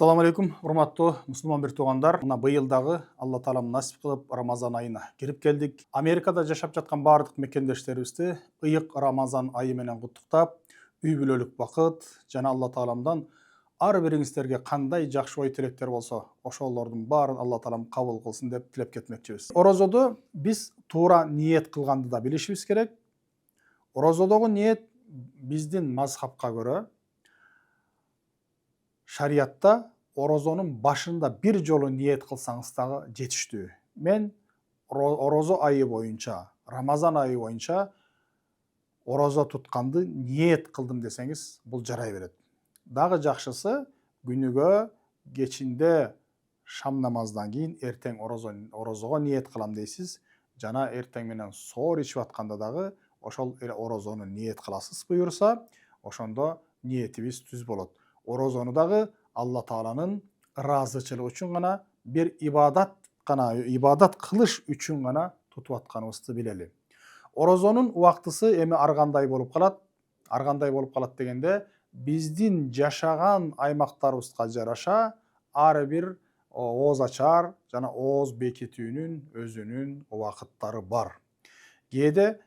Ассаламу алейкум, урматтуу мусулман бир туугандар. Мына быйыл дагы Алла таалам насип кылып Рамазан айына кирип келдик. Америкада жашап жаткан бардык мекендештерибизди ыйык Рамазан айы менен куттуктап, үй бүлөлүк бакыт жана Алла тааламдан ар бириңиздерге кандай жакшы ой тилектер болсо, ошолордун баарын Алла таалам кабыл кылсын деп тилеп кетмекчибиз. Орозодо биз туура ниет кылганды да билишибиз керек. Орозодогу ниет биздин мазхабка көрө шариятта орозонун башында бир жолу ниет кылсаңыз дагы жетиштүү. Мен орозо айы боюнча, Рамазан айы боюнча орозо тутканды ниет кылдым десеңиз, бул жарай берет. Дагы жакшысы күнүгө кечинде шам намаздан кийин эртең орозого ниет кылам дейсиз. Жана эртең менен соор ичип атканда дагы ошол орозону ниет кыласыз буюрса, ошондо ниетибиз түз болот. Орозону дагы Алла Тааланын ыраазычылыгы үчүн гана, бир ибадат кылыш үчүн гана тутуп атканыбызды билели. Орозонун убактысы эми ар кандай болуп калат? Ар кандай болуп калат дегенде, биздин жашаган аймактарыбызга жараша ар бир ооз ачар жана ооз бекитүүнүн өзүнүн убакыттары бар. Кээде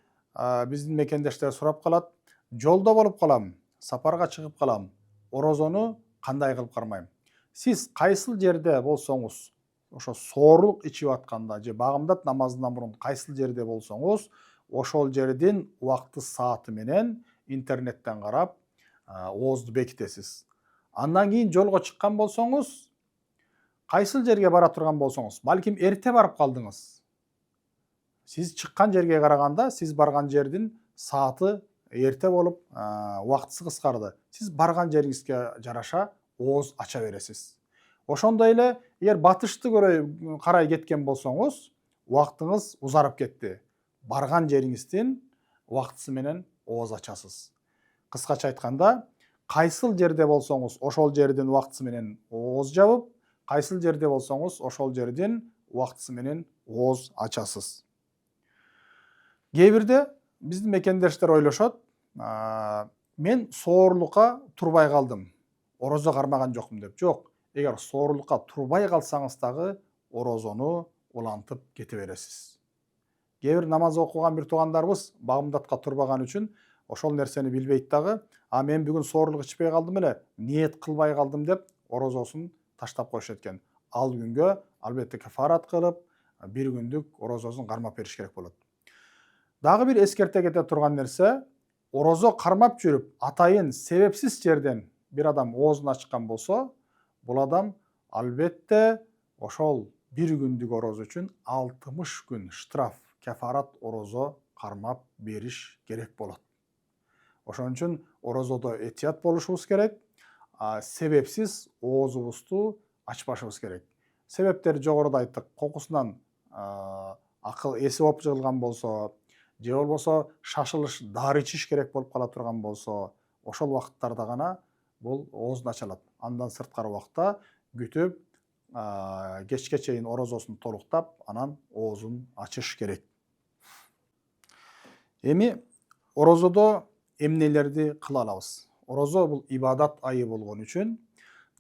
биздин мекендештер сурап калат, жолдо болуп калам, сапарга чыгып калам, орозону кандай кылып кармайм? Сиз кайсыл жерде болсоңуз, ошо соорлук ичип атканда же багымдат намазынан мурун кайсыл жерде болсоңуз, ошол жердин убакты сааты менен интернеттен карап, оозду бекитесиз. Андан кийин жолго чыккан болсоңуз, кайсыл жерге бара турган болсоңуз, балким эрте барып калдыңыз. Сиз чыккан жерге караганда, сиз барган жердин сааты эрте болуп, убактысы кыскарды. Сиз барган жериңизге жараша ооз ача бересиз. Ошондой эле, эгер батышты карай кеткен болсоңуз, убактыңыз узарып кетти. Барган жериңиздин убактысы менен ооз ачасыз. Кыскача айтканда, кайсыл жерде болсоңуз, ошол жердин убактысы менен ооз жабып, кайсыл жерде болсоңуз, ошол жердин убактысы менен ооз ачасыз. Кээ бирде биздин мекендештер ойлошот, мен соорлукка турбай калдым, орозо кармаган жокмун деп. Жок, эгер соорлукка турбай калсаңыз дагы орозону улантып кете бересиз. Кээ бир намаз окуган бир туугандарыбыз багымдатка турбаган үчүн ошол нерсени билбейт дагы, мен бүгүн соорлук ичпей калдым эле, ниет кылбай калдым деп орозосун таштап коюшат экен. Ал күнгө албетте кафарат кылып, бир күндүк орозосун кармап бериш керек болот. Дагы бир эскерте кете турган нерсе, орозо кармап жүрүп, атайын себепсиз жерден бир адам оозун ачкан болсо, бул адам албетте ошол бир күндүк орозо үчүн 60 күн штраф, кафарат орозо кармап бериш керек болот. Ошон үчүн орозодо этият болушубуз керек, себепсиз оозубузду ачпашыбыз керек. Себептер жогоруда айттык, кокусунан акыл эси болуп жыгылган болсо, же болбосо шашылыш дары ичиш керек болуп кала турган болсо, ошол убакыттарда гана бул оозун ачалат. Андан сырткары убакта күтүп, кечке чейин орозосун толуктап, анан оозун ачыш керек. Эми орозодо эмнелерди кыла алабыз? Орозо бул ибадат айы болгон үчүн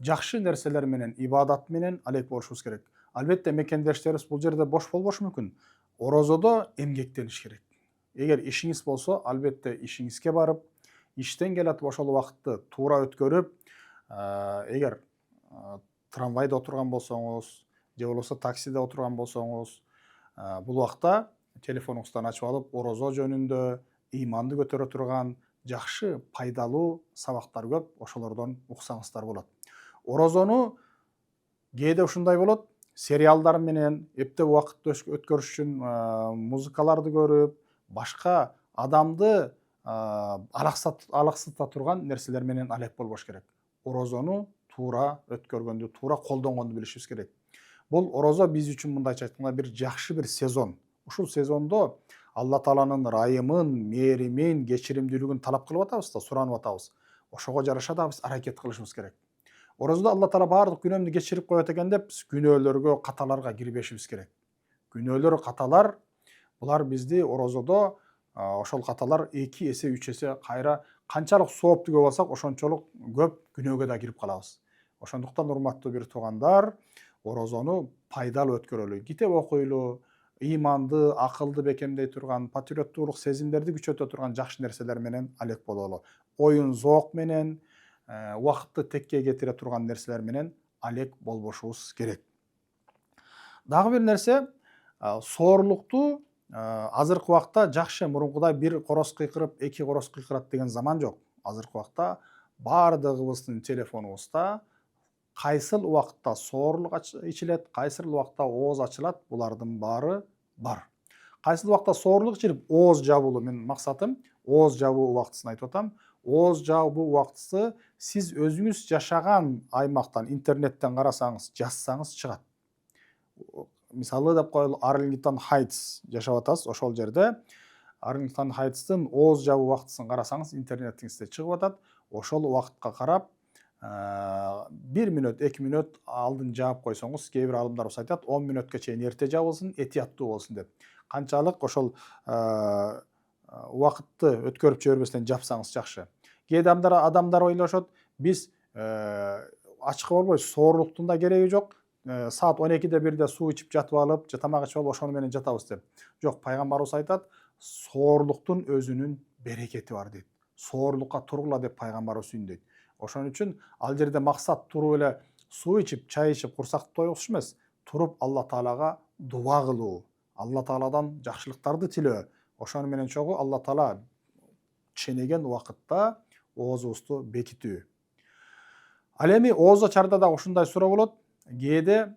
жакшы нерселер менен, ибадат менен алек болушубуз керек. Албетте мекендештерибиз бул жерде бош болбошу мүмкүн. Орозодо эмгектениш керек. Эгер ишиңиз болсо, албетте ишиңизге барып, иштен келатып ошол убакытты туура өткөрүп, эгер трамвайда отурган болсоңуз, же болбосо таксиде отурган болсоңуз, бул убакта телефонуңуздан ачып алып, орозо жөнүндө ыйманды көтөрө турган жакшы, пайдалуу сабактар көп, ошолордон уксаңыздар болот. Орозону кээде ушундай болот, сериалдар менен эптеп убакытты өткөрүш үчүн музыкаларды көрүп, башка адамды алаксыта турган нерселер менен алек болбош керек. Орозону туура өткөргөндү, туура колдонгонду билишибиз керек. Бул орозо биз үчүн мындайча айтканда бир жакшы бир сезон. Ушул сезондо Алла Тааланын ырайымын, мээримин, кечиримдүүлүгүн талап кылып атабыз да, суранып атабыз. Ошого жараша да биз аракет кылышыбыз керек. Орозодо Алла Таала баардык күнөөмдү кечирип коет экен деп, биз күнөөлөргө, каталарга кирбешибиз керек. Күнөөлөр, каталар булар бизди орозодо ошол каталар 2 эсе, 3 эсе кайра канчалык соопту көп алсак, ошончолук көп күнөөгө да кирип калабыз. Ошондуктан урматтуу бир туугандар, орозону пайдалуу өткөрөлү, китеп окуйлу, ыйманды, акылды бекемдей турган, патриоттуулук сезимдерди күчөтө турган жакшы нерселер менен алек бололу. Оюн зоок менен, убакытты текке кетире турган нерселер менен алек болбошубуз керек. Дагы бир нерсе, соорлукту азыркы убакта жакшы, мурункудай бир короз кыйкырып, эки короз кыйкырат деген заман жок. Азыркы убакта баардыгыбыздын телефонубузда кайсыл убакытта соорлук ичилет, кайсыл убакта ооз ачылат, булардын баары бар. Кайсыл убакта соорлук ичилип ооз жабылуу, менин максатым ооз жабуу убактысын айтып атам. Ооз жабуу убактысы сиз өзүңүз жашаган аймактан, интернеттен карасаңыз, жазсаңыз чыгат. Мисалы деп коелу, Arlington Heights жашап атасыз, ошол жерде Arlington Heights'тын ооз жабуу убактысын карасаңыз, интернетиңизде чыгып атат. Ошол убакытка карап, 1 мүнөт, 2 мүнөт алдын жаап койсоңуз, кээ бир алымдарыбыз айтат, 10 мүнөткө чейин эрте жабылсын, этияттуу болсун деп. Канчалык ошол убакытты өткөрүп жибербестен жапсаңыз жакшы. Кээ адамдар ойлошот, биз ачкы болбой, соорлуктун да кереги жок. Саат 12-де 1-де суу ичип жатып алып, же тамак ичип алып, ошону менен жатабыз деп. Жок, пайгамбарыбыз айтат, соорлуктун өзүнүн берекети бар дейт. Соорлукка тургула деп пайгамбарыбыз үйүндөйт. Ошон үчүн ал жерде максат туруп эле суу ичип, чай ичип, курсакты тоюгуш эмес, туруп Алла Таалага дуа кылуу, Алла Тааладан жакшылыктарды тилөө. Ошону менен чогуу Алла Таала ченеген убакытта оозубузду бекитүү. Ал эми ооз ачарда да ушундай суроо болот. Кээде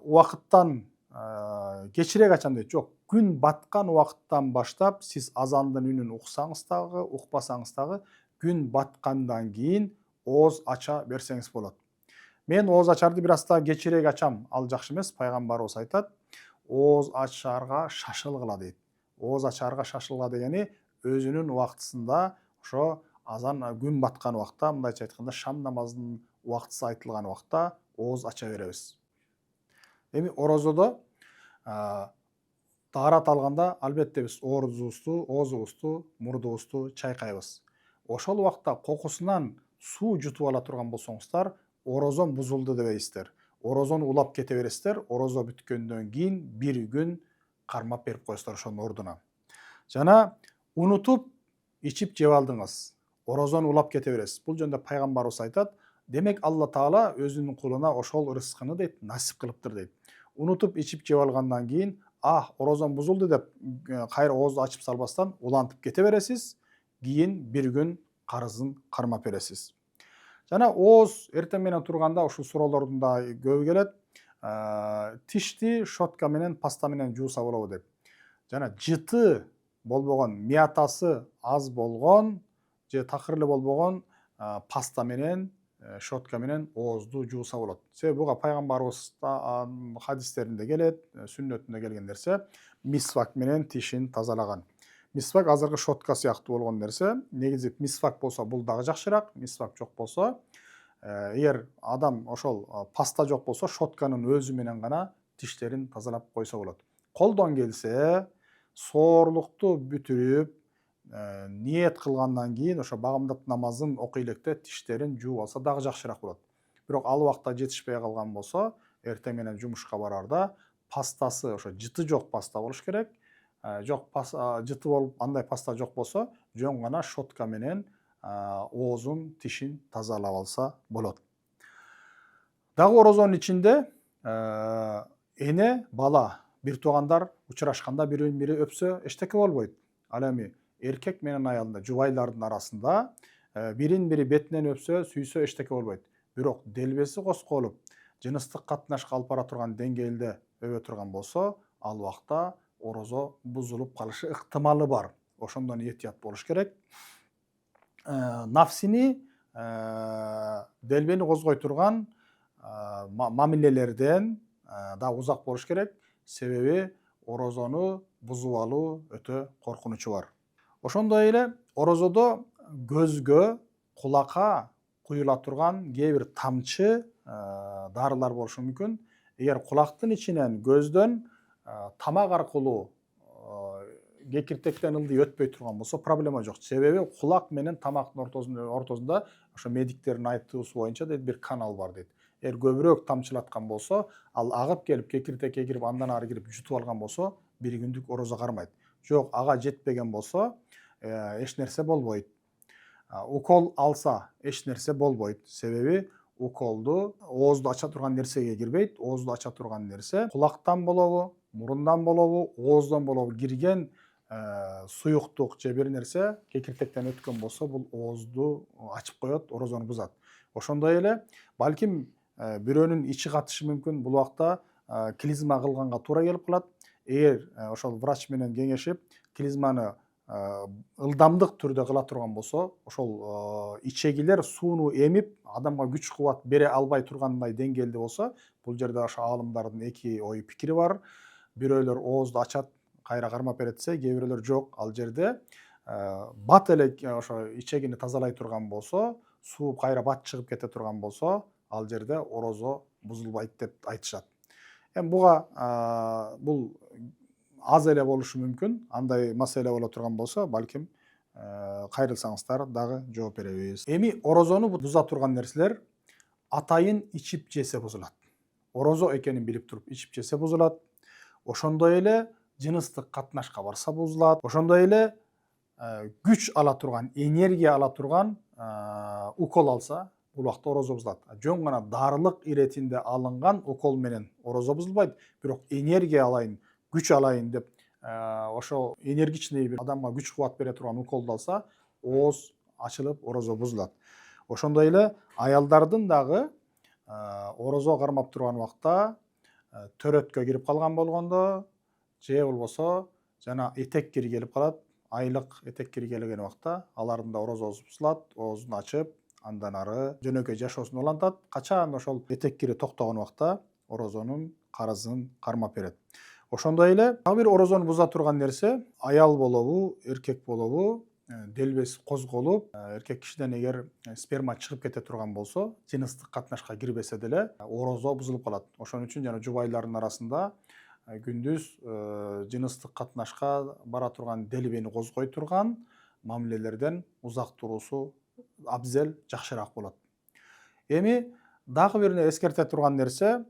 убакыттан кечирээк ачам дейт. Жок, күн баткан убакыттан баштап сиз азандын үнүн уксаңыз дагы, укпасаңыз дагы, күн баткандан кийин ооз ача берсеңиз болот. Мен ооз ачарды бир аста кечирээк ачам, ал жакшы эмес. Пайгамбарыбыз айтат, ооз ачарга шашылгыла дейт. Ооз ачарга шашылгыла дегени өзүнүн убактысында, ошо азан күн баткан убакта, мындайча айтканда шам намазынын убактысы айтылган убакта ооз ача беребиз. Эми орозодо таарат алганда албетте биз оозубузду, мурдубузду чайкайбыз. Ошол убакта кокусунан суу жутуп ала турган болсоңуздар, орозон бузулду дебейсиздер. Орозону улап кете бересиздер. Орозо бүткөндөн кийин бир күн кармап берип коесуздар ошонун ордуна. Жана унутуп ичип жеп алдыңыз. Орозону улап кете бересиз. Бул жөнүндө пайгамбарыбыз айтат, демек Алла Таала өзүнүн кулуна ошол рызкыны дейт, насип кылыптыр дейт. Унутуп ичип жеп алгандан кийин, орозон бузулду деп кайра оозду ачып салбастан улантып кете бересиз. Кийин бир күн карызын кармап бересиз. Жана ооз эртең менен турганда ушул суроолордун да көбү келет. Тишти щотка менен, паста менен жууса болобу деп. Жана жыты болбогон, миятасы аз болгон же такыр эле болбогон паста менен, щотка менен оозду жууса болот. Себеби буга пайгамбарыбыз хадистеринде келет, сүннөтүндө келген нерсе, мисвак менен тишин тазалаган. Мисвак азыркы щотка сыяктуу болгон нерсе. Негизи мисвак болсо бул дагы жакшыраак. Мисвак жок болсо, эгер адам ошол паста жок болсо, щотканын өзү менен гана тиштерин тазалап койсо болот. Колдон келсе, соорлукту бүтүрүп, ниет кылгандан кийин ошо багымдат намазын окуй электе тиштерин жууп алса дагы жакшыраак болот. Бирок ал убакта жетишпей калган болсо, эртең менен жумушка барарда пастасы, ошо жыты жок паста болуш керек. Жок, жыты болуп андай паста жок болсо, жөн гана щотка менен оозун, тишин тазалап алса болот. Дагы орозонун ичинде эне, бала, бир туугандар учурашканда бирин бири өпсө эчтеке болбойт. Ал эми эркек менен аялында, жубайлардын арасында бирин бири бетинен өпсө, сүйсө эчтеке болбойт. Бирок делбеси косколуп, жыныстык катнашка алып бара турган деңгээлде өбө турган болсо, ал убакта орозо бузулуп калышы ыктымалы бар. Ошондон этият болуш керек. Нафсини, делбени козгой турган мамилелерден да узак болуш керек. Себеби орозону бузуп алуу өтө коркунучу бар. Ошондой эле орозодо көзгө, кулакка куюла турган кээ бир тамчы дарылар болушу мүмкүн. Эгер кулактын ичинен, көздөн тамак аркылуу кекиртектен ылдый өтпөй турган болсо проблема жок. Себеби кулак менен тамактын ортосунда ошо медиктердин айтуусу боюнча дейт бир канал бар дейт. Эгер көбүрөөк тамчылаткан болсо, ал агып келип кекиртекке кирип андан ары кирип жутуп алган болсо, бир күндүк орозо кармайт. Жок, ага жетпеген болсо, эч нерсе болбойт. Укол алса эч нерсе болбойт. Себеби уколду оозду ача турган нерсеге кирбейт. Оозду ача турган нерсе кулактан болобу, мурундан болобу, ооздон болобу кирген суюктук же бир нерсе кекиртектен өткөн болсо, бул оозду ачып коет, орозону бузат. Ошондой эле балким бирөөнүн ичи катышы мүмкүн, бул убакта клизма кылганга туура келип калат. Эгер ошол врач менен кеңешип, клизманы ылдамдык түрдө кыла турган болсо, ошол ичегилер сууну эмип, адамга күч кубат бере албай тургандай деңгээлде болсо, бул жерде ошо аалымдардын эки ой пикири бар. Бирөөлөр оозду ачат, кайра кармап берет десе, кээ бирөөлөр жок, ал жерде бат эле ошо ичегини тазалай турган болсо, суу кайра бат чыгып кете турган болсо, ал жерде орозо бузулбайт деп айтышат. Эми бул аз эле болушу мүмкүн. Андай маселе боло турган болсо, балким кайрылсаңыздар дагы жооп беребиз. Эми орозону буза турган нерселер атайын ичип жесе бузулат. Орозо экенин билип туруп ичип жесе бузулат. Ошондой эле жыныстык катнашка барса бузулат. Ошондой эле күч ала турган, энергия ала турган укол алса, бул убакта орозо бузулат. Жөн гана дарылык иретинде алынган укол менен орозо бузулбайт, бирок энергия алайын, күч алайын деп ошо энергичный бир адамга күч кубат бере турган уколду алса, ооз ачылып орозо бузулат. Ошондой эле аялдардын дагы орозо кармап турган убакта төрөткө кирип калган болгондо, же болбосо жана этек кири келип калат, айлык этек кири келген убакта алардын да орозосу бузулат, оозун ачып, андан ары жөнөкөй жашоосун улантат. Качан ошол этек кири токтогон убакта орозонун карызын кармап берет. Ошондой эле дагы бир орозону буза турган нерсе, аял болобу, эркек болобу, делбеси козголуп, эркек кишиден эгер сперма чыгып кете турган болсо, жыныстык катнашка кирбесе деле орозо бузулуп калат. Ошон үчүн жана жубайлардын арасында күндүз жыныстык катнашка бара турган делбени козгой турган мамилелерден узак туруусу абзел, жакшыраак болот. Эми дагы бир эскерте турган нерсе,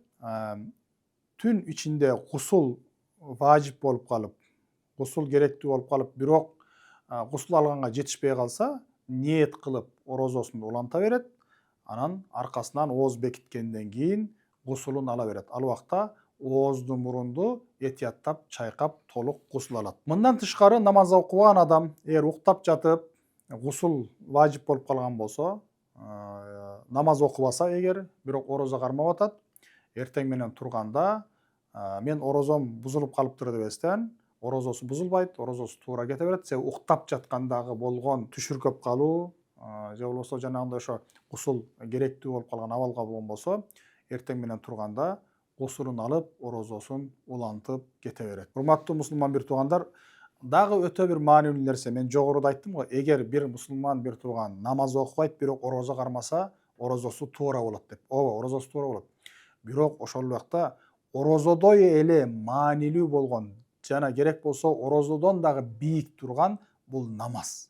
түн ичинде гусул важип болуп калып, гусул керектүү болуп калып, бирок гусул алганга жетишпей калса, ниет кылып орозосун уланта берет, анан аркасынан ооз бекиткенден кийин гусулун ала берет. Ал убакта оозду, мурунду этияттап, чайкап, толук гусул алат. Мындан тышкары намаз окубаган адам эгер уктап жатып, гусул важип болуп калган болсо, намаз окубаса эгер, бирок орозо кармап атат, эртең менен турганда мен орозом бузулуп калыптыр дебестен, орозосу бузулбайт, орозосу туура кете берет. Себеби уктап жаткандагы болгон түшүркөп калуу же болбосо жанагындай ошо гусул керектүү болуп калган абалга болгон болсо, эртең менен турганда гусулун алып, орозосун улантып кете берет. Урматтуу мусулман бир туугандар, дагы өтө бир маанилүү нерсе, мен жогоруда айттым го, эгер бир мусулман бир тууган намаз окубайт, бирок орозо кармаса, орозосу туура болот деп. Ооба, орозосу туура болот. Бирок ошол убакта орозодой эле маанилүү болгон жана керек болсо орозодон дагы бийик турган бул намаз.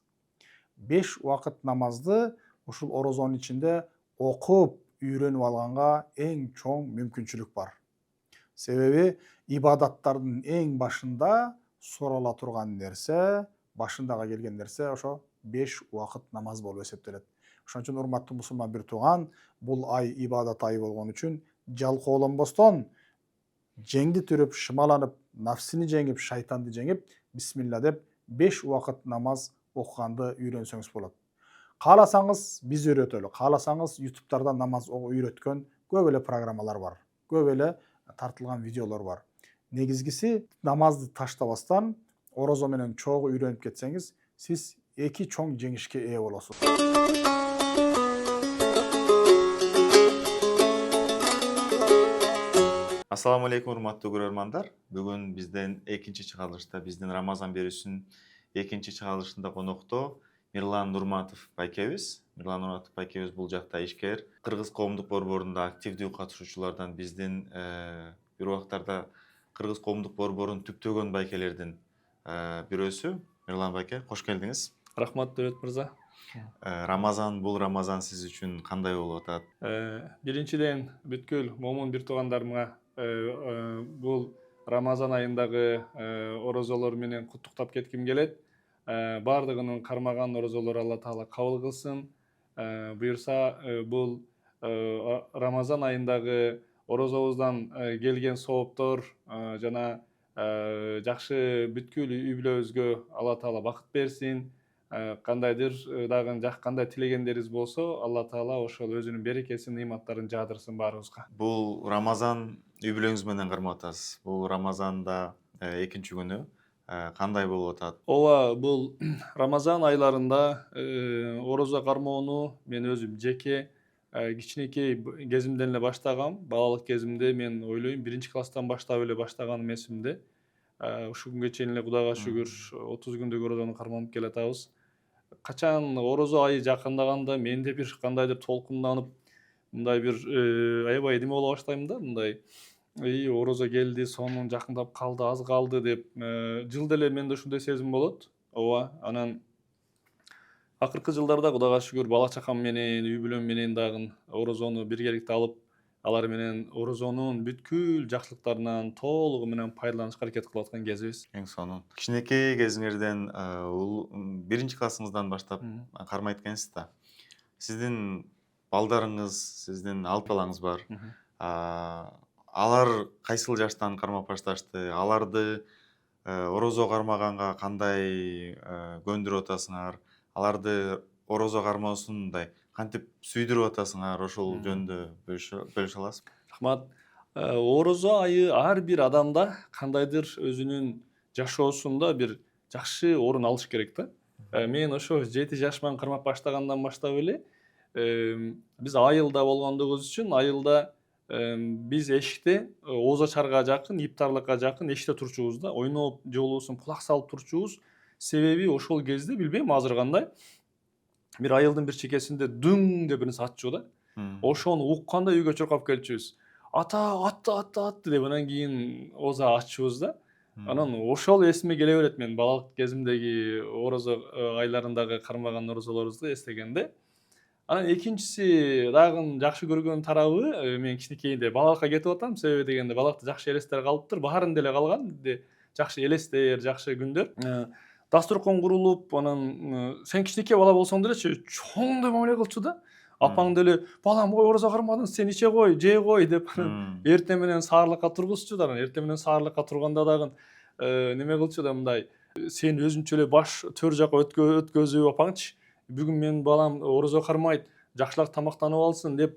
5 убакыт намазды ушул орозонун ичинде окуп үйрөнүп алганга эң чоң мүмкүнчүлүк бар. Себеби ибадаттардын эң башында сурала турган нерсе, башындагы келген нерсе ошо 5 убакыт намаз болуп эсептелет. Ошон үчүн урматтуу мусулман бир тууган, бул ай ибадат айы болгон үчүн жалкоолонбостон, жеңди түрүп, шымаланып, нафсини жеңип, шайтанды жеңип, бисмилла деп 5 убакыт намаз окуганды үйрөнсөңүз болот. Кааласаңыз биз үйрөтөлү, кааласаңыз YouTube'дарда намаз үйрөткөн көп эле программалар бар, көп эле тартылган видеолор бар. Негизгиси намазды таштабастан орозо менен чогуу үйрөнүп кетсеңиз, сиз эки чоң жеңишке ээ болосуз. Assalamu alaikum урматтуу көрөрмандар. Бүгүн бизден экинчи чыгарылышта, биздин Рамазан берүүсүнүн экинчи чыгарылышында конокто Мирлан Нурматов байкебиз. Мирлан Нурматов байкебиз бул жакта ишкер, Кыргыз коомдук борборунда активдүү катышуучулардан, биздин бир убактарда Кыргыз коомдук борборун түптөгөн байкелердин бирөөсү. Мирлан байке, кош келдиңиз. Рахмат Дөбөт мырза. Бул Рамазан сиз үчүн кандай болуп атат? Биринчиден бүткүл момун бир туугандарымга бул Рамазан айындагы орозолор менен куттуктап кетким келет. Бардыгынын кармаган орозолору Алла Таала кабыл кылсын. Буюрса бул Рамазан айындагы орозобуздан келген сооптор жана жакшы бүткүл үй бүлөбүзгө Алла Таала бакыт берсин. Кандайдыр дагы кандай тилегендериз болсо, Алла Таала ошол өзүнүн берекесин, ныматтарын жаадырсын баарыбызга. Бул Рамазан үй бүлөңүз менен кармап атасыз. Бул Рамазанда экинчи күнү кандай болуп атат? Ооба, бул Рамазан айларында орозо кармоону мен өзүм жеке кичинекей кезимден эле баштагам. Балалык кезимде мен ойлойм 1-класстан баштап эле баштаганым эсимде. Ушул күнгө чейин эле Кудайга шүгүр 30 күндүк орозону карманып келатабыз. Качан орозо айы жакындаганда мен де бир кандайдыр толкунданып, мындай бир аябай эме боло баштайм да, мындай орозо келди, сонун жакындап калды, аз калды деп жылда эле менде ушундай сезим болот. Ооба, анан акыркы жылдарда Кудайга шүгүр бала чакам менен, үй бүлөм менен дагы орозону биргеликте алып, алар менен орозонун бүткүл жакшылыктарынан толугу менен пайдаланышка аракет кылып аткан кезибиз. Эң сонун. Кичинекей кезиңерден 1-классыңыздан баштап кармайт экенсиз да. Сиздин балдарыңыз, сиздин алты балаңыз бар. Алар кайсыл жаштан кармап башташты? Аларды орозо кармаганга кандай көндүрүп атасыңар? Аларды орозо кармоосундай кантип сүйдүрүп атасыңар? Ошол жөнүндө бөлүшө аласызбы? Рахмат. Орозо айы ар бир адамда кандайдыр өзүнүн жашоосунда бир жакшы орун алыш керек да. Мен ошо 7 жашыман кармап баштагандан баштап эле биз айылда болгондугубуз үчүн айылда биз эшикте ооз ачарга жакын, иптарлыкка жакын эшикте турчубуз да. Ойноп же болбосо кулак салып турчубуз. Себеби ошол кезде билбейм азыр кандай бир айылдын бир чекесинде дүң деп бир нерсе атчу да. Ошону укканда үйгө чуркап келчүбүз. Атты деп анан кийин ооза аччубуз да. Анан ошол эсиме келе берет мен балалык кезимдеги орозо айларындагы кармаган орозолорубузду эстегенде. Анан экинчиси дагы жакшы көргөн тарабы мен кичинекейинде балалыкка кетип атам. Себеби дегенде балалыкта жакшы элестер калыптыр. Баарында эле калган. Жакшы элестер, жакшы күндөр. Дасторкон курулуп, анан сен кичинекей бала болсоң делечи чоңдой мамиле кылчу да. Апаң деле балам ой орозо кармадың, сен иче кой, жей кой деп эртең менен саарлыкка тургузчу да. Эртең менен саарлыкка турганда дагы неме кылчу да, мындай сен өзүнчө эле баш төр жака өткөзүп апаңчы. Бүгүн менин балам орозо кармайт, жакшылап тамактанып алсын деп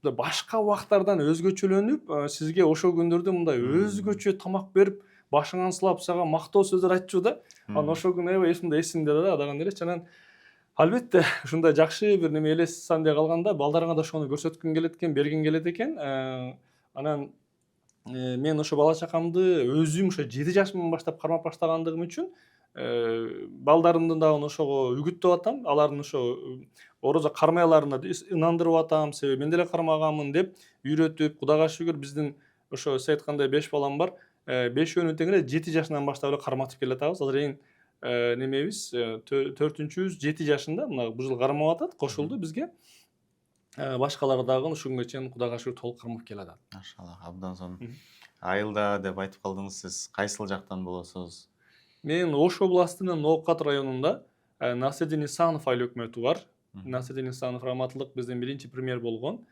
башка убактардан өзгөчөлөнүп, сизге ошол күндөрдө мындай өзгөчө тамак берип, башыңан сылап, сага мактоо сөздөр айтчу да. Анан ошол күн аябай эсимде да, дагы элечи. Анан албетте ушундай жакшы бир неме элес санда калганда балдарыңа да ошону көрсөткүң келет экен, бергиң келет экен. Анан мен ошо бала чакамды өзүм ошо 7 жашымдан баштап кармап баштагандыгым үчүн балдарымдын дагы ошого үгүттөп атам. Алардын ошо орозо кармай аларына ынандырып атам. Себеби мен деле кармаганмын деп үйрөтүп, Кудайга шүгүр биздин ошо сиз айткандай 5 балам бар. 5-өөнү тең эле 7 жашынан баштап эле карматып келатабыз. Азыр эң немебиз 4-үчүбүз 7 жашында мына бул жыл кармап атат, кошулду бизге. Башкалар дагы ушул күнгө чейин Кудайга шүгүр толук кармап келатат. Машалла, абдан сонун. Айылда деп айтып калдыңыз, сиз кайсыл жактан болосуз? Мен Ош областынын Ноокат районунда Насреддин Исанов айыл өкмөтү бар. Насреддин Исанов раматтылык биздин биринчи премьер болгон.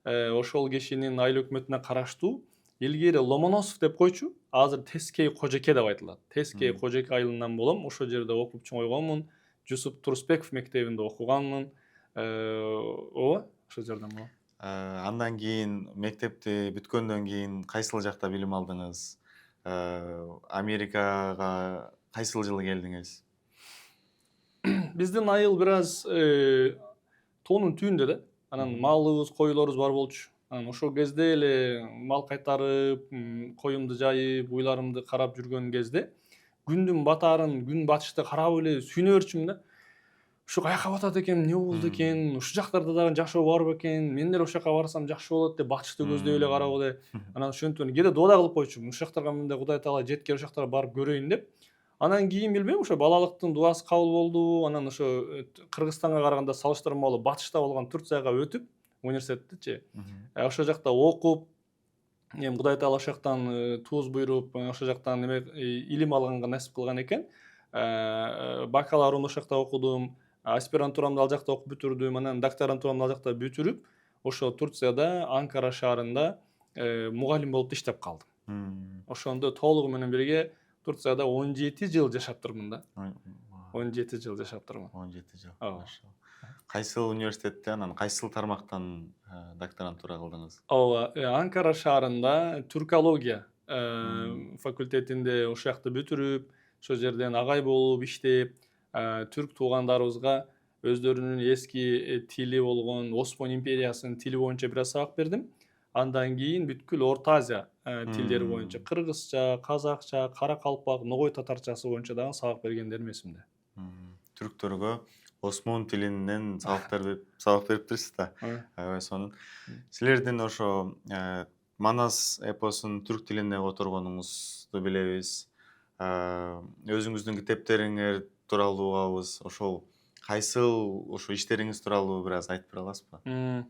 Ошол кишинин айыл өкмөтүнө караштуу илгери Ломоносов деп койчу, азыр Тескей Кожеке деп айтылат. Тескей Кожеке айылынан болом. Ошол жерде окуп чоңойгонмун. Жусуп Турсбеков мектебинде окуганмын. Ооба, ошол жерден болом. Андан кийин мектепти бүткөндөн кийин кайсыл жакта билим алдыңыз? Америкага кайсыл жылы келдиңиз? Биздин айыл бир аз тоонун түбүндө да. Анан малыбыз, койлорубуз бар болчу. Анан ошол кезде эле мал кайтарып, коюмду жайып, уйларымды карап жүргөн кезде күндүн батаарын, күн батышты карап эле сүйүнө берчүмүн да. Ушу каяка батат экен, эмне болду экен, ушул жактарда дагы жашоо барбы экен, мен деле ошол жака барсам жакшы болот деп батышты көздөй эле карап эле. Анан ошентип кээде доо да кылып койчумун. Ушул жактарга менде Кудай Таала жеткер ошол жактарга барып көрөйүн деп. Анан кийин билбейм, ошо балалыктын дубасы кабыл болду. Анан ошо Кыргызстанга караганда салыштырмалуу батышта болгон Турцияга өтүп, университеттичи. Ошо жакта окуп, эми Кудай таала ошол жактан туз буйруп, ошол жактан неме илим алганга насип кылган экен. Бакалаврымды ошол жакта окудум, аспирантурамды ал жакта окуп бүтүрдүм, анан докторантурамды ал жакта бүтүрүп, ошо Турцияда, Анкара шаарында мугалим болуп иштеп калдым. Ошондо толугу менен бирге Турцияда 17 жыл жашап турмун да. 17 жыл жашап турмун. 17 жыл. Ооба. Машалла. Кайсыл университетте, анан кайсыл тармактан докторантура кылдыңыз? Ооба, Анкара шаарында түркология факультетинде ошол жакты бүтүрүп, ошол жерден агай болуп иштеп, түрк туугандарыбызга өздөрүнүн эски тили болгон Осман империясынын тили боюнча бир аз сабак бердим. Андан кийин бүткүл Орто Азия тилдери боюнча кыргызча, казакча, каракалпак, ногой татарчасы боюнча дагы сабак бергендерим эсимде. Түрктөргө Осмон тилинен сабак бериптирсиз да. Аябай сонун. Силердин ошо Манас эпосун түрк тилине которгонуңузду билебиз. Өзүңүздүн китептериңер тууралуу угабыз. Ошол кайсыл ошо иштериңиз тууралуу бир аз айтып бере аласызбы?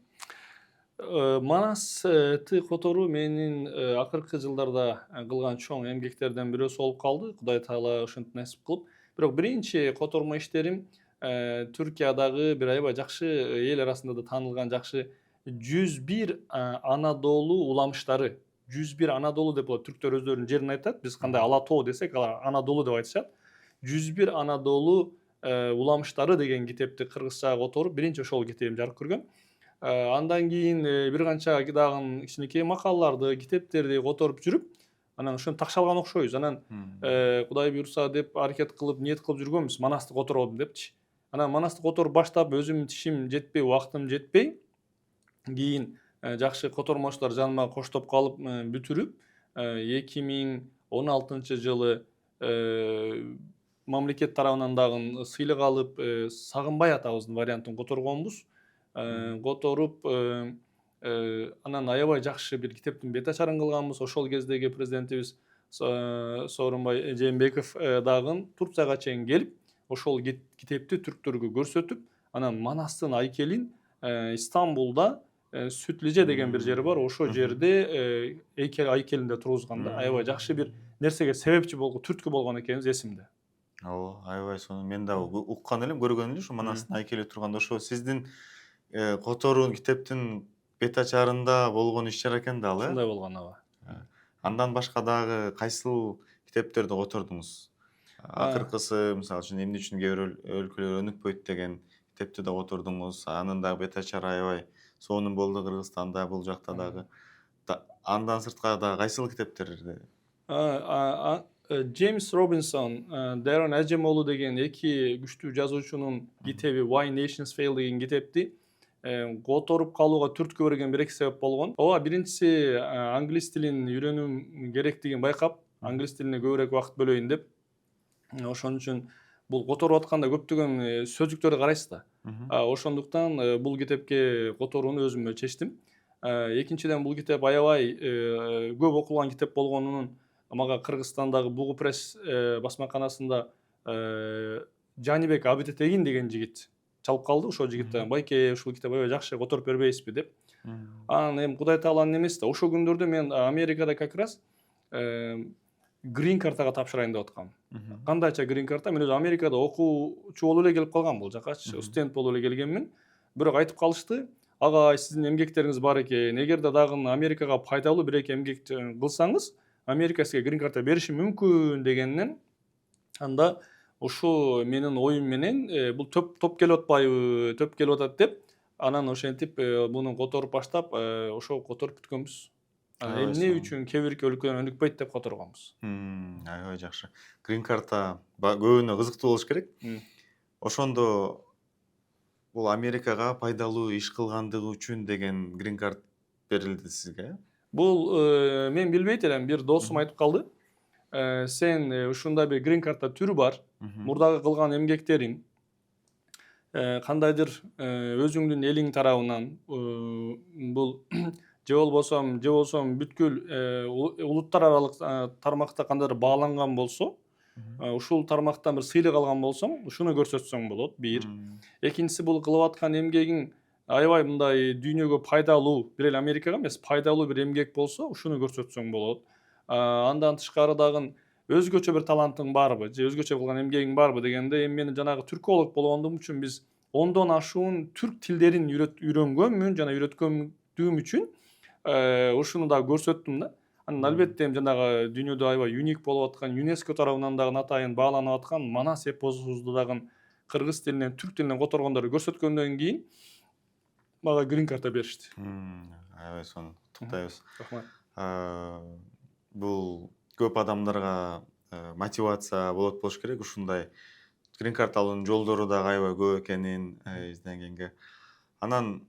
Манасты которуу менин акыркы жылдарда кылган чоң эмгектерден бирөөсү болуп калды. Кудай таала ошентип насип кылып. Бирок биринчи котормо иштерим Түркиядагы бир аябай жакшы эл арасында да таанылган жакшы 101 Анадолу уламыштары. 101 Анадолу деп болот. Түрктөр өздөрүнүн жерин айтат. Биз кандай Ала тоо десек, алар Анадолу деп айтышат. 101 Анадолу уламыштары деген китепти кыргызчага которуп, биринчи ошол китебим жарык көргөн. Андан кийин бир канча дагы кичинекей макалаларды, китептерди которуп жүрүп, анан ошону такшалган окшойбуз. Анан Кудай буйрса деп аракет кылып, ниет кылып жүргөнбүз, Манасты которолу депчи. Анан Манасты которуп баштап, өзүмдүн тишим жетпей, убактым жетпей, кийин жакшы котормочулар жаныма коштоп калып, бүтүрүп, 2016 жылы мамлекет тарабынан дагы сыйлык алып, Сагынбай атабыздын вариантын которгонбуз. Которуп, анан аябай жакшы бир китептин бет ачарын кылганбыз. Ошол кездеги президентибиз Сооронбай Жээнбеков дагы Турцияга чейин келип, ошол китепти түрктөргө көрсөтүп, анан Манастын айкелин Истанбулда Сүтлиже деген бир жери бар. Ошол жерде айкелинде тургузганда аябай жакшы бир нерсеге себепчи болгон, түрткү болгон экенибиз эсимде. Ооба, аябай сонун. Мен да уккан элем, көргөн элем, ушу Манастын айкели турганда. Ошо сиздин которуу китептин бет ачарында болгон иш-чара экен да ал, Ушундай болгон, ооба. Андан башка дагы кайсыл китептерди котордуңуз? Акыркысы, мисалы үчүн эмне үчүн кээ бир өлкөлөр өнүкпөйт деген китепти да котордуңуз. Анын дагы бет ачары аябай сонун болду Кыргызстанда, бул жакта дагы. Андан сырткары дагы кайсыл китептерди? Джеймс Робинсон, Даррен Аджемолу деген эки күчтүү жазуучунун китеби Why Nations Fail деген китепти которуп калууга түрткү берген бир эки себеп болгон. Ооба, биринчиси англис тилин үйрөнүүм керектигин байкап, англис тилине көбүрөөк убакыт бөлөйүн деп. Ошон үчүн бул которуп атканда көптөгөн сөздүктөрдү карайсыз да. Ошондуктан бул китепке которууну өзүмө чечтим. Экинчиден, бул китеп аябай көп окулган китеп болгонунун мага Кыргызстандагы Бугу пресс басмаканасында Жанибек Абитетегин деген жигит чалып калды. Ошол жигит байке, ушул китеп аябай жакшы, которуп бербейсизби деп. Анан эми Кудай тааланын немеси да, ошол күндөрдө мен Америкада как раз грин картага тапшырайын деп аткам. Кандайча грин карта? Мен өзү Америкада окуучу болуп эле келип калгам, бул жакачы студент болуп эле келгенмин. Бирок айтып калышты, агай, сиздин эмгектериңиз бар экен, эгерде дагы Америкага пайдалуу бир эки эмгек кылсаңыз, Америка сизге грин карта бериши мүмкүн дегенден, анда ушу менин оюм менен бул топ келип атпайбы, топ келип атат деп, анан ошентип муну которуп баштап, ошо которуп бүткөнбүз. Эмне үчүн кээ бирки өлкөлөр өнүкпөйт деп которгонбуз. Аябай жакшы. Грин карта көбүнө кызыктуу болуш керек. Ошондо бул Америкага пайдалуу иш кылгандыгы үчүн деген грин карт берилди сизге? Бул мен билбейт элем, бир досум айтып калды. Сен ушундай бир грин карта түрү бар. Мурдагы кылган эмгектериң кандайдыр өзүңдүн элиң тарабынан бул же болбосо бүткүл улуттар аралык тармакта кандайдыр бааланган болсо, Ушул тармактан бир сыйлык алган болсоң, ушуну көрсөтсөң болот. Бир. Экинчиси бул кылып аткан эмгегиң аябай мындай дүйнөгө пайдалуу, бир эле Америкага эмес, пайдалуу бир эмгек болсо, ушуну көрсөтсөң болот. Андан тышкары дагы өзгөчө бир талантың барбы, же өзгөчө кылган эмгегиң барбы дегенде, эми мен жанагы түрколог болгондугум үчүн биз 10дон ашуун түрк тилдерин үйрөнгөнмүн жана үйрөткөндүгүм үчүн ушуну да көрсөттүм да. Анан албетте эми жанагы дүйнөдө аябай уник болуп аткан, ЮНЕСКО тарабынан дагы атайын бааланып аткан Манас эпосубузду дагы кыргыз тилинен, түрк тилинен которгондорду көрсөткөндөн кийин мага грин карта беришти. Аябай сонун куттуктайбыз. Рахмат. Бул көп адамдарга мотивация болот болуш керек. Ушундай грин карта алуунун жолдору дагы аябай көп экенин изденгенге. Анан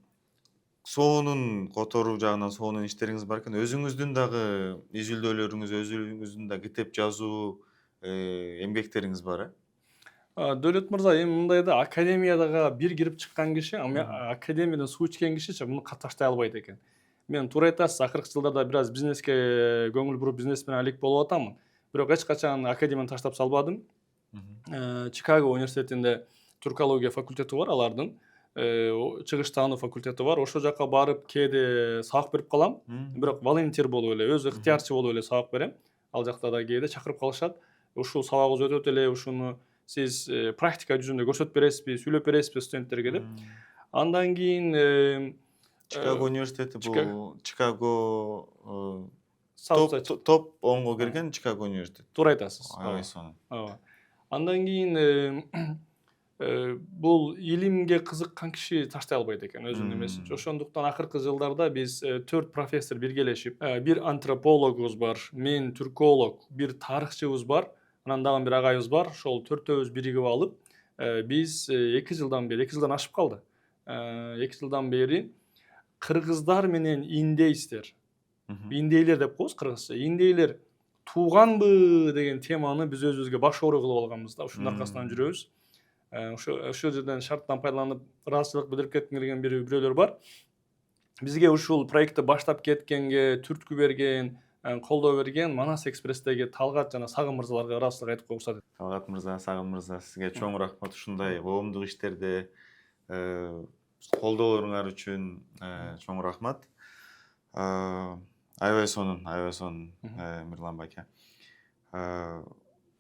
соонун которуу жагынан соонун иштериңиз бар экен. Өзүңүздүн дагы изилдөөлөрүңүз, өзүңүздүн да китеп жазуу эмгектериңиз бар, Дөөлөт мырза, эми мындай да, академиядага бир кирип чыккан киши, академиядан суу ичкен кишичи муну катташтай албайт экен. Мен туура айтасыз, акыркы жылдарда бир аз бизнеске көңүл буруп, бизнес менен алек болуп атамын. Бирок эч качан академияны таштап салбадым. Чикаго университетинде туркология факультети бар алардын. Чыгыш таануу факультети бар. Ошол жака барып кээде сабак берип калам. Бирок волонтер болуп эле, өзү ыктыярчы болуп эле сабак берем. Ал жакта да кээде чакырып калышат. Ушул сабагыбыз өтөт эле, ушуну сиз практика жүзүндө көрсөтүп бересизби, сүйлөп бересизби студенттерге деп. Андан кийин Чикаго университети бул Чикаго Саутсайд. топ 10го кирген Чикаго университети. Туура айтасыз. Аябай сонун. Андан кийин бул илимге кызыккан киши таштай албайт экен өзүнүн эмесин. Ошондуктан акыркы жылдарда биз 4 профессор биргелешип, бир антропологубуз бар, мен түрколог, бир тарыхчыбыз бар, анан дагы бир агайыбыз бар. Ошол төртөөбүз биригип алып, биз 2 жылдан ашып калды. 2 жылдан бери кыргыздар менен индейстер, индейлер деп коебуз кыргызча, индейлер тууганбы деген теманы биз өзүбүзгө баш оору кылып алганбыз да, ушунун аркасынан жүрөбүз. Ошол жерден шарттан пайдаланып ыраазычылык билдирип кетким келген бирөөлөр бар. Бизге ушул проектти баштап кеткенге түрткү берген, колдоо берген Манас экспресстеги Талгат жана Сагын мырзаларга ыраазычылык айтып коюшат. Талгат мырза, Сагын мырза, сизге чоң рахмат ушундай коомдук иштерде колдоолоруңар үчүн чоң рахмат. Аябай сонун, Мирлан байке.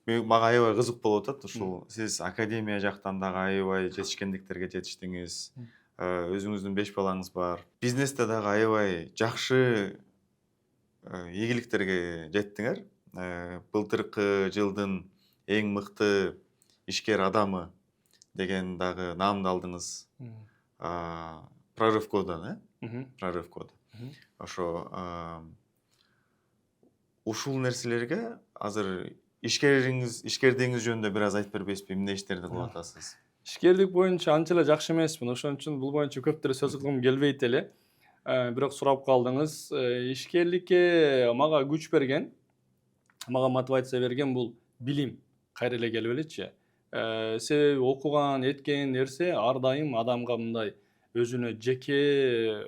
Мага аябай кызык болуп атат ушул сиз академия жактан дагы аябай жетишкендиктерге жетиштиңиз. Өзүңүздүн 5 балаңыз бар. Бизнесте дагы аябай жакшы ийгиликтерге жеттиңер. Былтыркы жылдын эң мыкты ишкер адамы деген дагы наамды алдыңыз. Прорыв года, Прорыв года. Ошо ушул нерселерге азыр ишкердигиңиз жөнүндө бир аз айтып бербейсизби? Эмне иштерди кылып атасыз? Ишкерлик боюнча анча эле жакшы эмесмин. Ошон үчүн бул боюнча көптөр сөз кылгым келбейт эле. Бирок сурап калдыңыз. Ишкерликке мага күч берген, мага мотивация берген бул билим. Кайра эле келип элечи. Себеби окуган, эткен нерсе ар дайым адамга мындай өзүнө жеке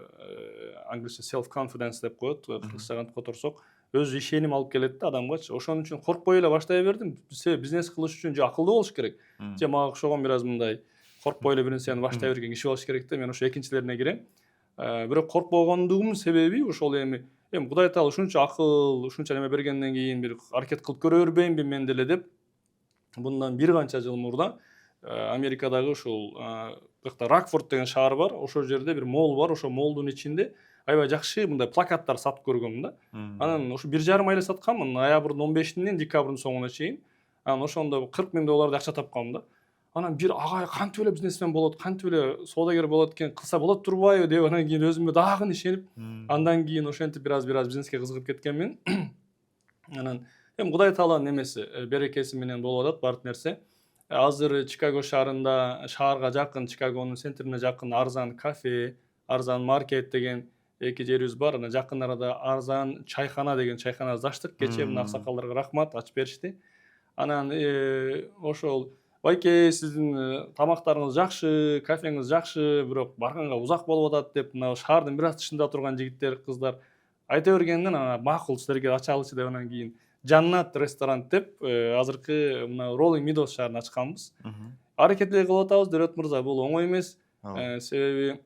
англисче self confidence деп коет, кыргызча которсок, өз ишеним алып келет да адамгачы. Ошон үчүн коркпой эле баштай бердим. Себеби бизнес кылыш үчүн же акылдуу болуш керек, же мага окшогон бир аз мындай коркпой эле бир нерсени баштай берген киши болуш керек да. Мен ошо экинчилерине кирем. Бирок коркпогондугумдун себеби ошол эми Кудай Таала ушунча акыл, ушунча неме бергенден кийин бир аракет кылып көрө бербейинби мен деле деп, bundan bir канча жыл мурда Америкадагы ушул Ракфорд деген шаар бар. Ошол жерде бир мол бар. Ошол молдун ичинде аябай жакшы мындай плакаттар сатып көргөм да. Анан ушу 1,5 айла сатканмын, ноябрдын 15-нен декабрдын соңуна чейин. Анан ошондо $40,000 акча тапкам да. Анан бир агай кантип эле бизнесмен болот, кантип эле соодагер болот экен, кылса болот турбайбы деп анан кийин өзүмө дагы ишенип, андан кийин ошентип бир аз бизнеске кызыгып кеткенмин. Анан Кудай Тааланын немеси, берекеси менен болуп атат баардык нерсе. Азыр Чикаго шаарга жакын, Чикагонун центрине жакын арзан кафе, арзан маркет деген 2 жерибиз бар. Анан жакын арада арзан чайхана деген чайханабызды ачтык. Кечээ мына аксакалдарга рахмат, ачып беришти. Анан ошол байке сиздин тамактарыңыз жакшы, кафеңиз жакшы, бирок барганга узак болуп атат деп мына шаардын бир аз тышында турган жигиттер, кыздар айта бергенден макул силерге ачалычы деп анан кийин Жаннат ресторан деп азыркы мына Rolling Meadows шаарына ачканбыз. Аракет эле кылып атабыз, Дөрөт мырза, бул оңой эмес. Себеби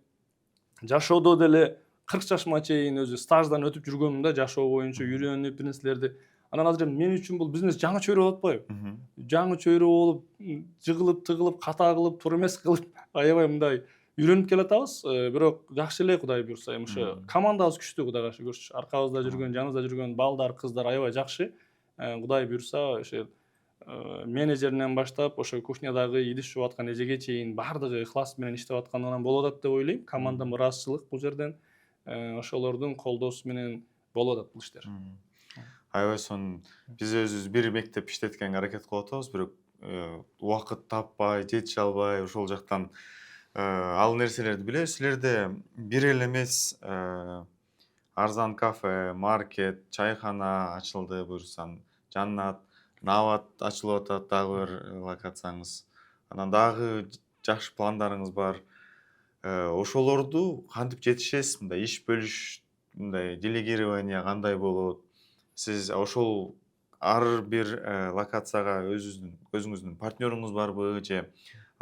жашоодо деле 40 жашыма чейин өзү стаждан өтүп жүргөмүн да, жашоо боюнча үйрөнүп бир нерселерди. Анан азыр мен үчүн бул бизнес жаңы чөйрө болуп атпайбы? Жаңы чөйрө болуп, жыгылып, тыгылып, ката кылып, тура эмес кылып, аябай мындай үйрөнүп келатабыз. Бирок жакшы эле, Кудай буйрса, эми ошо командабыз күчтүү, Кудайга шүгүрчү. Аркабызда жүргөн, жаныбызда жүргөн балдар, кыздар аябай жакшы. Кудай буйрса, ошо менеджеринен баштап, ошо кухнядагы идиш жууп аткан эжеге чейин баардыгы ыхлас менен иштеп атканынан болуп атат деп ойлойм. Командам ыраазычылык бул жерден. Ошолордун колдоосу менен болуп атат бул иштер. Аябай сонун. Биз өзүбүз бир мектеп иштеткенге аракет кылып атабыз, бирок убакыт таппай, жетише албай, ошол жактан ал нерселерди билебиз. Силерде бир эле эмес, арзан кафе, маркет, чайхана ачылды буюрсаң, Жаннат, Нават ачылып атат, дагы бир локацияңыз. Анан дагы жакшы пландарыңыз бар. Ошолорду кантип жетишесиз? Мындай иш бөлүш, мындай делегирование кандай болот? Сиз ошол ар бир локацияга өзүңүздүн партнерыңыз барбы, же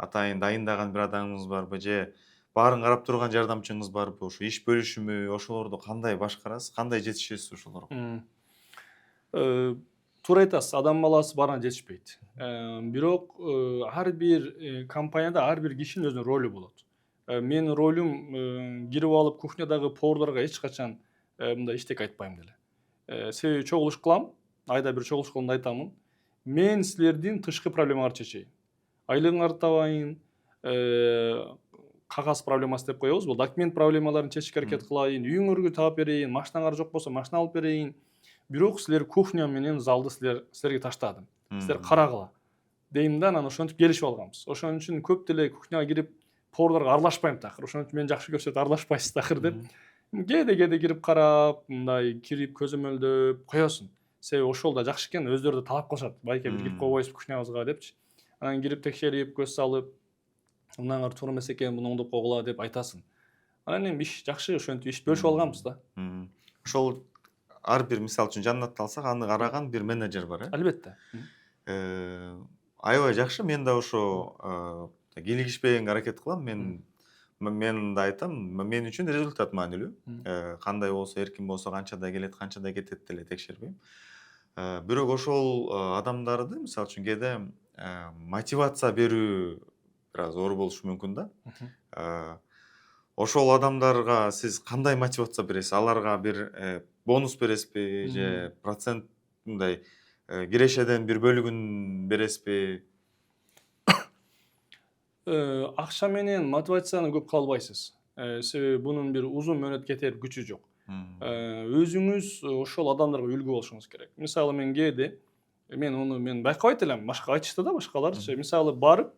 атайын дайындаган бир адамыңыз барбы, же баарын карап турган жардамчыңыз барбы? Ошо иш бөлүшүмү, ошолорду кандай башкарасыз, кандай жетишесиз ошолорго? Туура айтасыз, адам баласы баарына жетишпейт. Бирок ар бир компанияда ар бир кишинин өзүнүн ролу болот. Менин ролум кирип алып кухнядагы поварларга эч качан мындай иштек айтпайм деле. Себеби чогулуш кылам, айда бир чогулуш кылганда айтамын. Мен силердин тышкы проблемаларды чечейин. Айлыгыңарды табайын, кагаз проблемасы деп коебуз, бул документ проблемаларын чечишке аракет кылайын, үйүңөргө таап берейин, машинаңар жок болсо машина алып берейин. Бирок силер кухня менен залды силерге таштадым. Силер карагыла дейм да, анан ошентип келишип алганбыз. Ошон үчүн көп деле кухняга кирип поварларга аралашпайм такыр. Ошон үчүн мен жакшы көрсөт аралашпайсыз такыр деп. Кээде кирип карап, мындай кирип көзөмөлдөп коесуң. Себеби ошол да жакшы экен, өздөрү да талап кылышат. Байке бир кирип койбойсузбу кухнябызга депчи. Анан кирип текшерип, көз салып, мынаңар туура эмес экен, муну оңдоп койгула деп айтасың. Анан эми иш жакшы, ошентип иш бөлүшүп алганбыз да. Ошол ар бир, мисалы үчүн Жаннатты алсак, аны караган бир менеджер бар, Албетте. Аябай жакшы. Мен да ошо кийлигишпегенге аракет кылам. Мен да айтам, мен үчүн результат маанилүү. Кандай болсо, эркин болсо, канчада келет, канчада кетет деле текшербейм. Бирок ошол адамдарды, мисалы үчүн кээде мотивация берүү бир аз оор болушу мүмкүн да. Ошол адамдарга сиз кандай мотивация бересиз? Аларга бир бонус бересизби, же процент мындай кирешеден бир бөлүгүн бересизби? Акча менен мотивацияны көп кыла албайсыз. Себеби бунун бир узун мөөнөт кетер күчү жок. Өзүңүз ошол адамдарга үлгү болушуңуз керек. Мисалы мен кээде мен байкабайт элем, башка айтышты да башкаларчы. Мисалы барып,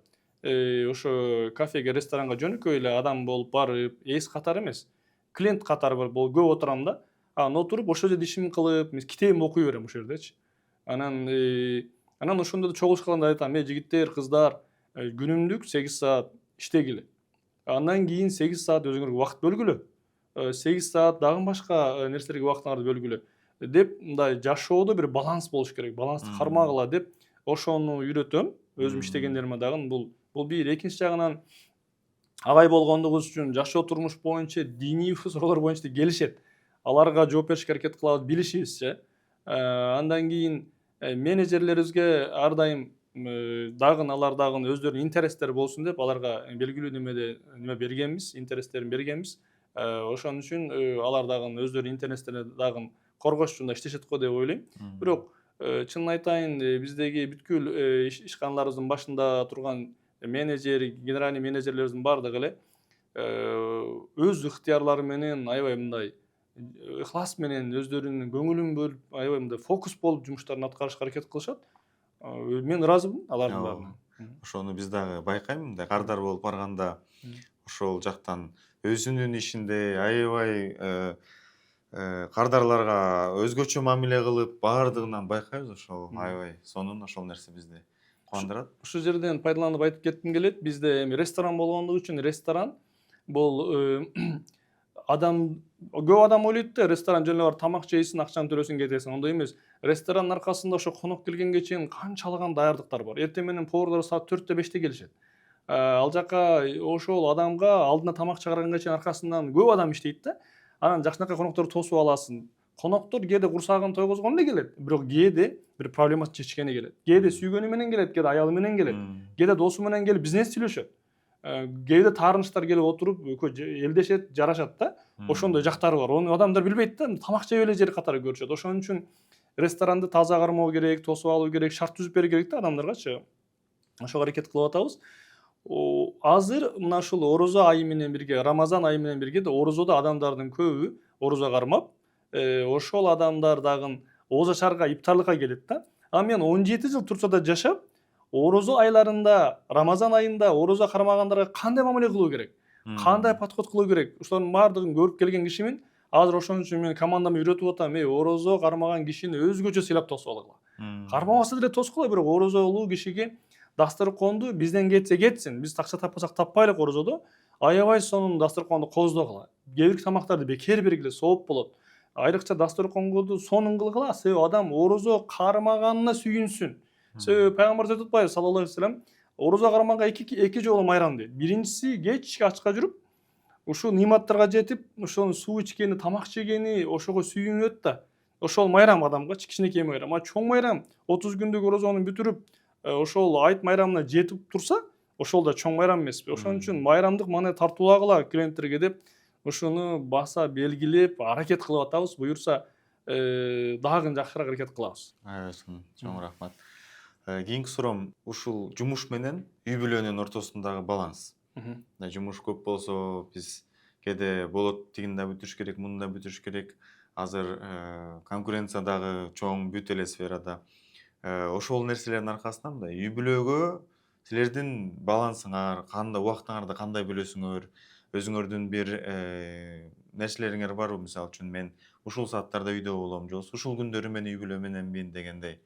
ошо кафеге, ресторанга жөнөкөй эле адам болуп барып, эс катары эмес, клиент катары болуп көп отурам да. Анан отуруп, ошол жерде ишимди кылып, китебимди окуй берем ошол жердечи. Анан ошондо да чогулуш кылганда айтам, жигиттер, кыздар, күнүмдүк 8 саат иштегиле. Андан кийин 8 саат өзүңөргө убакыт бөлгүлө. 8 саат дагы башка нерселерге убактыңарды бөлгүлө деп, мындай жашоодо бир баланс болуш керек. Балансты кармагыла деп ошону үйрөтөм өзүм иштегендериме дагы. Бул бир. Экинчи жагынан агай болгондугубуз үчүн жашоо турмуш боюнча, диний суроолор боюнча келишет. Аларга жооп беришке аракет кылабыз, билишибизчи. Андан кийин менеджерлерибизге ар дайым алар дагы өздөрүнүн интерестери болсун деп аларга белгилүү неме бергенбиз, интерестерин бергенбиз. Ошон үчүн алар дагы өздөрүнүн интерестерин дагы коргош үчүн да иштешет го деп ойлойм. Бирок чынын айтайын, биздеги бүткүл ишканаларыбыздын башында турган менеджер, генеральный менеджерлерибиздин баардыгы эле өз ыктыярлары менен аябай мындай ыхлас менен өздөрүнүн көңүлүн бөлүп, аябай мындай фокус болуп жумуштарын аткарышка аракет кылышат. Мен ыраазымын алардын баарына. Ошону биз дагы байкайм, мындай кардар болуп барганда ошол жактан өзүнүн ишинде аябай кардарларга өзгөчө мамиле кылып, баардыгынан байкайбыз. Ошол аябай сонун, ошол нерсе бизди кубандырат. Ушул жерден пайдаланып айтып кетким келет. Бизде эми ресторан болгондугу үчүн ресторан бул көп адам ойлойт да ресторан жөнүнө барып тамак жейсиң, акчаны төлөсүң кетесиң. Ондой эмес. Ресторандын аркасында ошо конок келгенге чейин канчалаган даярдыктар бар. Эртең менен поварлар саат 4-5 келишет. Ал жака ошол адамга алдына тамак чыгарганга чейин аркасынан көп адам иштейт да. Анан жакшынакай конокторду тосуп аласың. Коноктор кээде курсагын тойгозгону эле келет, бирок кээде бир проблемасын чечкени келет. Кээде сүйгөнү менен келет, кээде аялы менен келет, кээде досу менен келип бизнес сүйлөшөт. Кээде таарынычтар келип отуруп элдешет, жарашат да. Ошондой жактары бар. Ону адамдар билбейт да, тамак жеп эле жер катары көрүшөт. Ошон үчүн ресторанды таза кармоо керек, тосуп алуу керек, шарт түзүп берүү керек да адамдаргачы. Ошого аракет кылып атабыз. Азыр мына ушул орозо айы менен бирге, Рамазан айы менен бирге орозодо адамдардын көбү орозо кармап, ошол адамдар дагы ооз ачарга, иптарлыкка келет да. Мен 17 жыл Турцияда жашап, орозо айларында, Рамазан айында орозо кармагандарга кандай мамиле кылуу керек, кандай подход кылуу керек, ошолордун баардыгын көрүп келген кишимин. Азыр ошон үчүн мен командамды үйрөтүп атам, орозо кармаган кишини өзгөчө сыйлап тосуп алгыла. Кармабаса деле тоскула, бирок орозолуу кишиге дасторконду бизден кетсе кетсин, биз акча таппасак таппайлык орозодо, аябай сонун дасторконду кооздогула. Кээ бир тамактарды бекер бергиле, сооп болот. Айрыкча дасторконду сонун кылгыла, себеби адам орозо кармаганына сүйүнсүн. Себеби пайгамбарыбыз айтып атпайбы, саллаллаху алейхи вассалам, орозо кармаганга эки жолу майрам дейт. Биринчиси кечке ачка жүрүп, ушул ниматтарга жетип, ошону суу ичкени, тамак жегени, ошого сүйүнөт да. Ошол майрам адамга, кичинекей майрам. Чоң майрам 30 күндүк орозону бүтүрүп, ошол айт майрамына жетип турса, ошол да чоң майрам эмеспи. Ошон үчүн майрамдык маны тартуулагыла клиенттерге деп, ушуну баса белгилеп, аракет кылып атабыз. Буюрса, дагы жакшыраак аракет кылабыз. Чоң рахмат. Кийинки суроом, ушул жумуш менен үй бүлөнүн ортосундагы баланс. Жумуш көп болсо, биз кээде болот, тигини да бүтүрүш керек, муну да бүтүрүш керек. Азыр конкуренция дагы чоң бүт эле сферада. Ошол нерселердин аркасынан мындай үй бүлөгө силердин балансыңар, кандай убактыңарды кандай бөлөсүңөр, өзүңөрдүн бир нерселериңер барбы? Мисалы үчүн мен ушул сааттарда үйдө болом, же ушул күндөрү мен үй бүлө мененмин дегендей.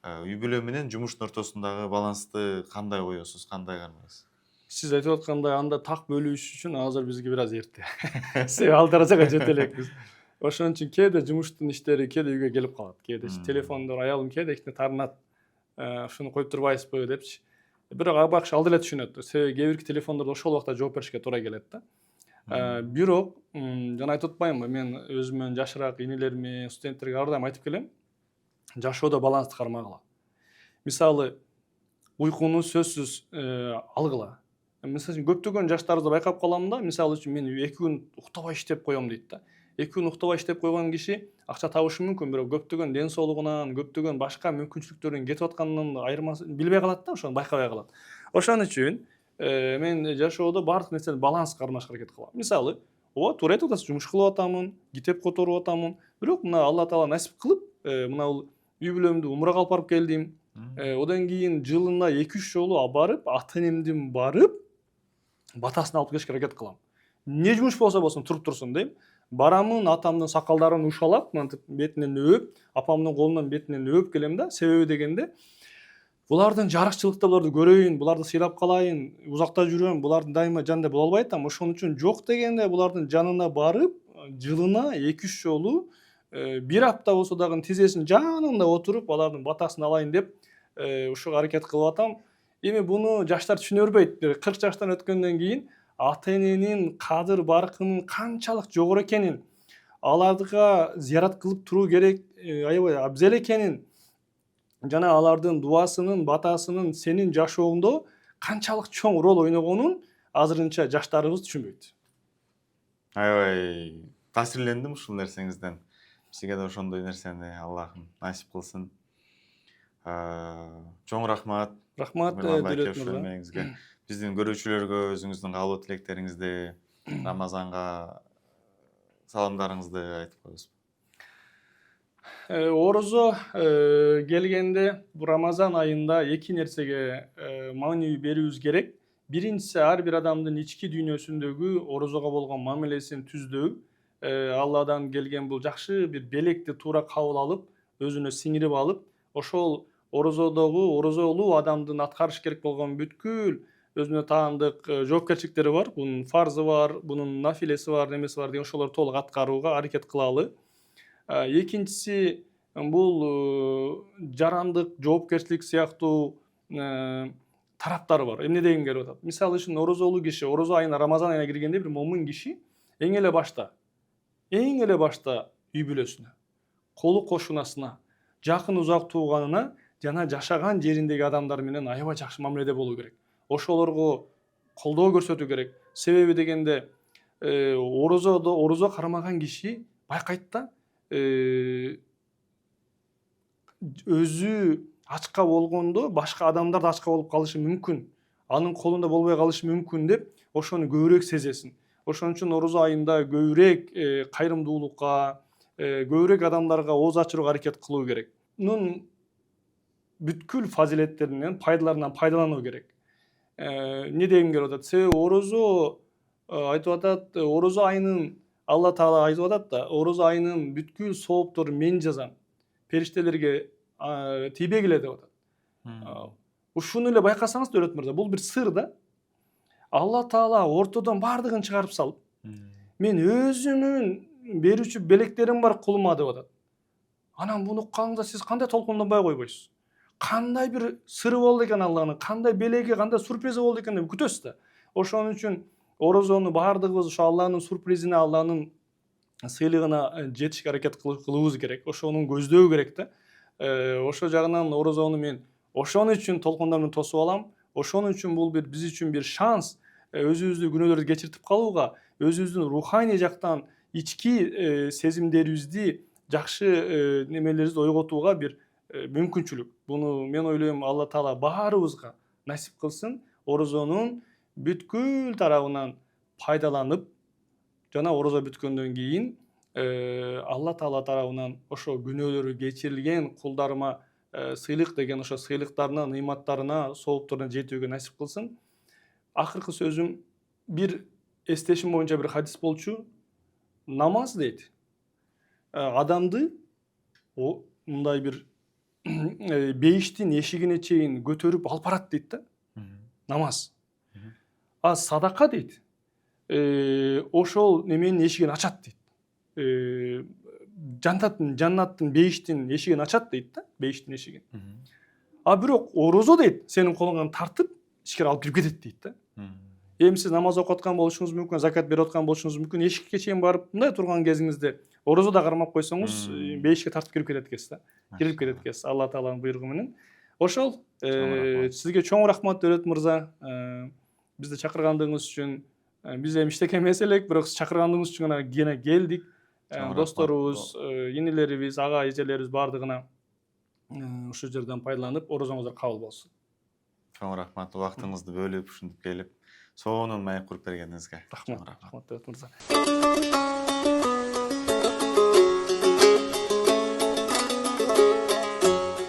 Үй бүлө менен жумуштун ортосундагы балансты кандай коесуз, кандай кармайсыз? Сиз айтып аткандай анда так бөлүш үчүн азыр бизге бир аз эрте. Себеби ал даражага жете элекпиз. Ошон үчүн кээде жумуштун иштери кээде үйгө келип калат. Кээде телефондор, аялым кээде кичине тарынат. Ушуну коюп турбайсызбы депчи. Бирок абакшы ал деле түшүнөт. Себеби кээ бирки телефондордо ошол убакта жооп беришке туура келет да. Бирок жана айтып атпаймынбы, мен өзүмөн жашыраак инелериме, студенттерге ар дайым айтып келем. Жашоодо балансты кармагыла. Мисалы, уйкуну сөзсүз алгыла. Мисалы үчүн көптөгөн жаштарыбызды байкап калам да, мисалы үчүн мен 2 күн уктабай иштеп коем дейт да. 2 күн уктабай иштеп койгон киши акча табышы мүмкүн, бирок көптөгөн ден соолугунан, көптөгөн башка мүмкүнчүлүктөрүнүн кетип атканынан айырмасын билбей калат да, ошону байкабай калат. Ошон үчүн мен жашоодо баардык нерсени баланс кармашка аракет кылам. Мисалы, туура айтып атасыз, жумуш кылып атамын, китеп которуп атамын, бирок мына Алла Таала насип кылып, мына бул үй бүлөмдү умрага алып барып келдим. Одан кийин жылына 2-3 жолу барып, ата-энемдин барып батасын алып келишке аракет кылам. Не жумуш болсун туруп турсун дейм. Барамын, атамдын сакалдарын ушалап, мынтип бетинен өп, апамдын колунан бетинен өп келем да. Себеби дегенде, булардын жарыкчылыкта буларды көрөйүн, буларды сыйлап калайын, узакта жүрөм, булардын дайыма жанында боло албай атам. Ошон үчүн жок дегенде булардын жанына барып, жылына 2-3 жолу бир апта болсо дагы тизесинин жанында отуруп, алардын батасын алайын деп, ушуга аракет кылып атам. Эми буну жаштар түшүнө бербейт. 40 жаштан өткөндөн кийин ата-эненин кадыр баркынын канчалык жогору экенин, аларга зыярат кылып туруу керек, аябай абзел экенин, жана алардын дуасынын, батасынын сенин жашооңдо канчалык чоң роль ойногонун азырынча жаштарыбыз түшүнбөйт. Аябай таасирлендим ушул нерсеңизден. Сизге да ошондой нерсени Аллахым насип кылсын. Чоң рахмат. Рахмат, Дилет. Биздин көрүүчүлөргө өзүңүздүн каалоо тилектериңизди, Рамазанга саламдарыңызды айтып коесузбу? Орозо келгенде бул Рамазан айында 2 нерсеге маани берүүбүз керек. Биринчиси, ар бир адамдын ички дүйнөсүндөгү орозого болгон мамилесин түздөү. Алладан келген бул жакшы бир белекти туура кабыл алып, өзүнө сиңирип алып, ошол орозодогу орозолуу адамдын аткарыш керек болгон бүткүл өзүнө таандык жоопкерчиликтери бар. Бунун фарзы бар, бунун нафилеси бар, немеси бар деген ошолорду толук аткарууга аракет кылалы. Экинчиси бул жарандык жоопкерчилик сыяктуу тараптары бар. Эмне деген келип атат? Мисалы үчүн орозолуу киши, орозо айына, Рамазан айына киргенде бир момун киши эң эле башта үй бүлөсүнө, колу кошунасына, жакын узак тууганына жана жашаган жериндеги адамдар менен аябай жакшы мамиледе болуу керек. Ошолорго колдоо көрсөтүү керек. Себеби дегенде орозо кармаган киши байкайт да, өзү ачка болгондо башка адамдар да ачка болуп калышы мүмкүн. Анын колунда болбой калышы мүмкүн деп ошону көбүрөөк сезесиң. Ошон үчүн орозо айында көбүрөөк кайрымдуулукка, көбүрөөк адамдарга ооз ачырууга аракет кылуу керек. Мунун бүткүл фазилеттеринен, пайдаларынан пайдалануу керек. Эмне дегим келип атат? Себеби орозо айтып атат, орозо айынын Алла Таала айтып атат да, орозо айынын бүткүл соопторун мен жазам. Периштелерге тийбегиле деп атат. Ушуну эле байкасаңыз Дөөлөт мырза, бул бир сыр да. Алла Таала ортодон бардыгын чыгарып салып, мен өзүмүн берүүчү белектерим бар кулума деп атат. Анан буну укканыңызда сиз кандай толкундонбой койбойсуз? Кандай бир сыры болду экен Алланын, кандай белеги, кандай сюрпризи болду экен деп күтөсүз да. Ошон үчүн орозону бардыгыбыз ошо Алланын сюрпризине, Алланын сыйлыгына жетишке аракет кылыбыз керек. Ошону көздөөө керек да. Ошол жагынан орозону мен ошон үчүн толкундорун тосуп алам. Ошон үчүн бул биз үчүн бир шанс, өзүбүздү күнөөлөрдү кечиртип калууга, өзүбүздүн руханий жактан ички сезимдерибизди, жакшы немелерибизди ойготууга бир мүмкүнчүлүк. Буну мен ойлойм Алла Таала баарыбызга насип кылсын. Орозонун бүткүл тарабынан пайдаланып, жана орозо бүткөндөн кийин Алла Таала тарабынан ошо күнөөлөрү кечирилген кулдарыма сыйлык деген ошо сыйлыктарына, ныматтарына, соопторуна жетүүгө насип кылсын. Акыркы сөзүм бир эстешим боюнча бир хадис болчу. Намаз дейт, адамды мындай бир бейиштин эшигине чейин көтөрүп алып барат дейт да. Намаз. А садака дейт, ошол неменин эшигин ачат дейт. Жаннаттын бейиштин эшигин ачат дейт да, бейиштин эшигин. А бирок орозо дейт, сенин колуңан тартып ичкери алып кирип кетет дейт да. Эми сиз намаз окуп аткан болушуңуз мүмкүн, закат берип аткан болушуңуз мүмкүн, эшикке чейин барып мындай турган кезиңизде орозо да кармап койсоңуз, бейишке тартып кирип кетет экенсиз да. Кирип кетет экенсиз Алла Тааланын буйругу менен. Ошол сизге чоң рахмат Дөөлөт мырза. Бизди чакыргандыгыңыз үчүн. Биз эми иштеке эмес элек, бирок сиз чакыргандыгыңыз үчүн гана келдик. Досторубуз, инилерибиз, ага эжелерибиз бардыгына ушул жерден пайдаланып, орозоңуздар кабыл болсун. Чоң рахмат, убактыңызды бөлүп, ушинтип келип, сонун маек куруп бергениңизге. Рахмат Дөөлөт мырза.